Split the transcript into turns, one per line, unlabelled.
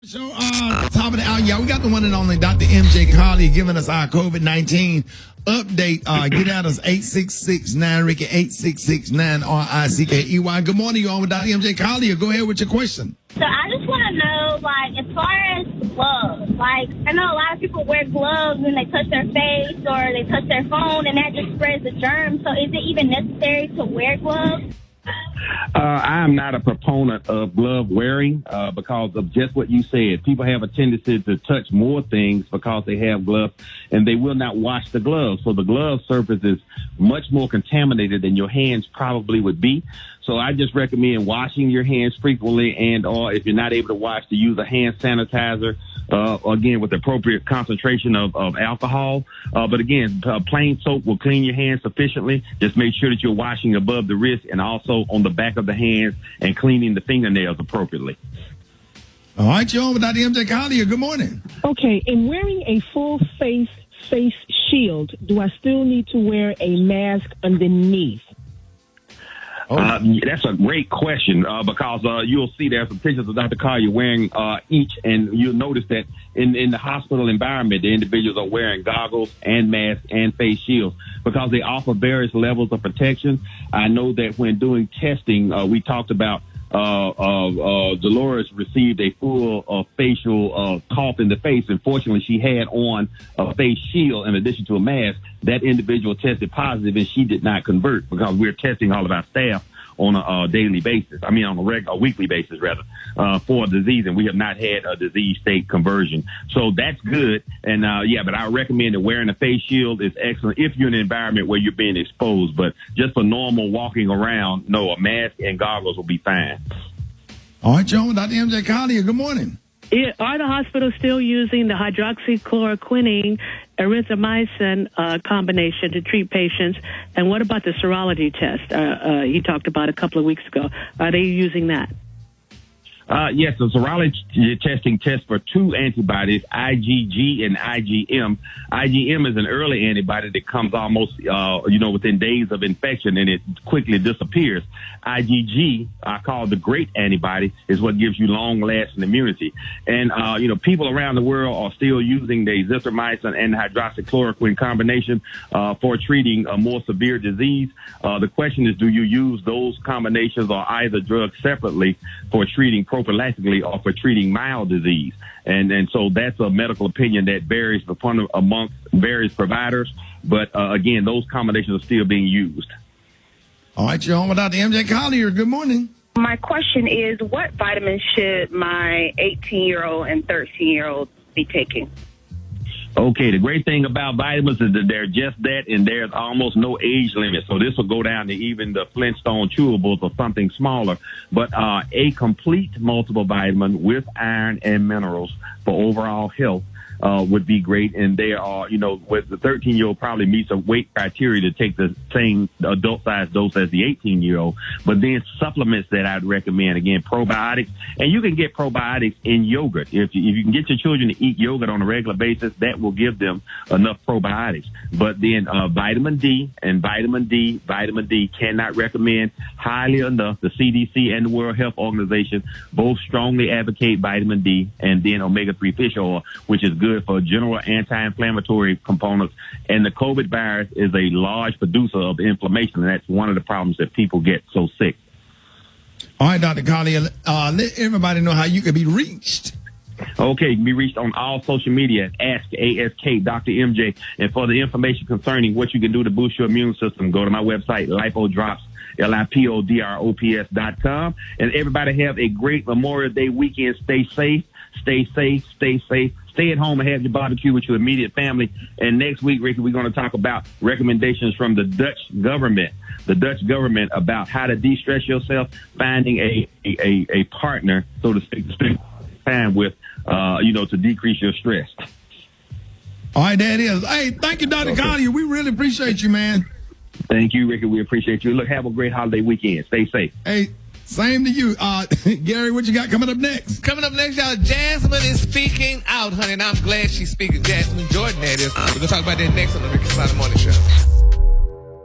So, top of the hour, yeah, we got the one and only Dr. MJ Collier giving us our COVID-19 update. Get at us 866-9 Rickey 866-9 RICKEY. Good morning, you on with Dr. MJ Collier. Go ahead with your question.
So I just want to know, like, as far as gloves, like, I know a lot of people wear gloves when they touch their face or they touch their phone, and that just spreads the germs. So is it even necessary to wear gloves?
I am not a proponent of glove wearing because of just what you said. People have a tendency to touch more things because they have gloves, and they will not wash the gloves. So the glove surface is much more contaminated than your hands probably would be. So I just recommend washing your hands frequently, and or if you're not able to wash, to use a hand sanitizer, again, with the appropriate concentration of alcohol. But again, plain soap will clean your hands sufficiently. Just make sure that you're washing above the wrist and also on the back of the hands and cleaning the fingernails appropriately.
All right, you're on with Dr. MJ Collier. Good morning.
Okay, in wearing a full face shield, do I still need to wear a mask underneath?
That's a great question because you'll see there's some pictures of Dr. Collier wearing each, and you'll notice that in the hospital environment, the individuals are wearing goggles and masks and face shields because they offer various levels of protection. I know that when doing testing, we talked about Dolores received a full facial cough in the face. Unfortunately, she had on a face shield in addition to a mask. That individual tested positive, and she did not convert because we're testing all of our staff on a daily basis. I mean, on a weekly basis, rather, for a disease, and we have not had a disease state conversion. So that's good. And but I recommend that wearing a face shield is excellent if you're in an environment where you're being exposed. But just for normal walking around, no, a mask and goggles will be fine.
All right, John, Dr. MJ Collier. Good morning.
Are the hospitals still using the hydroxychloroquine, erythromycin combination to treat patients? And what about the serology test he talked about a couple of weeks ago? Are they using that?
Yes, the serology testing tests for two antibodies, IgG and IgM. IgM is an early antibody that comes almost, within days of infection, and it quickly disappears. IgG, I call the great antibody, is what gives you long-lasting immunity. And, people around the world are still using the azithromycin and hydroxychloroquine combination for treating a more severe disease. The question is, do you use those combinations or either drugs separately for treating prophylactically or for treating mild disease? And so that's a medical opinion that varies amongst various providers. But again, those combinations are still being used.
All right, you're on with Dr. MJ Collier. Good morning.
My question is, what vitamins should my 18-year-old and 13-year-old be taking?
Okay, the great thing about vitamins is that they're just that, and there's almost no age limit. So this will go down to even the Flintstone chewables or something smaller. But a complete multiple vitamin with iron and minerals for overall health would be great. And they are, with the 13-year-old probably meets a weight criteria to take the same adult size dose as the 18-year-old. But then supplements that I'd recommend, again, probiotics. And you can get probiotics in yogurt. If you can get your children to eat yogurt on a regular basis, that will give them enough probiotics. But then vitamin D and vitamin D cannot recommend highly enough. The CDC and the World Health Organization both strongly advocate vitamin D, and then omega-3 fish oil, which is good for general anti-inflammatory components. And the COVID virus is a large producer of inflammation, and that's one of the problems that people get so sick.
All right, Dr. Collier, let everybody know how you can be reached.
Okay, you can be reached on all social media at ASK Dr. MJ. And for the information concerning what you can do to boost your immune system, go to my website, LipoDrops, LIPODROPS.com. And everybody have a great Memorial Day weekend. Stay safe. Stay at home and have your barbecue with your immediate family. And next week, Ricky, we're going to talk about recommendations from the Dutch government about how to de-stress yourself, finding a partner, so to speak, to spend time with, to decrease your stress.
All right, that is. Hey, thank you, Dr. Collier. We really appreciate you, man.
Thank you, Ricky. We appreciate you. Look, have a great holiday weekend. Stay safe.
Hey, same to you. Gary, what you got coming up next?
Coming up next, y'all, Jasmine is speaking out, honey, and I'm glad she's speaking. Jasmine Jordan, that is. We're going to talk about that next on the Rickey Smiley Morning Show.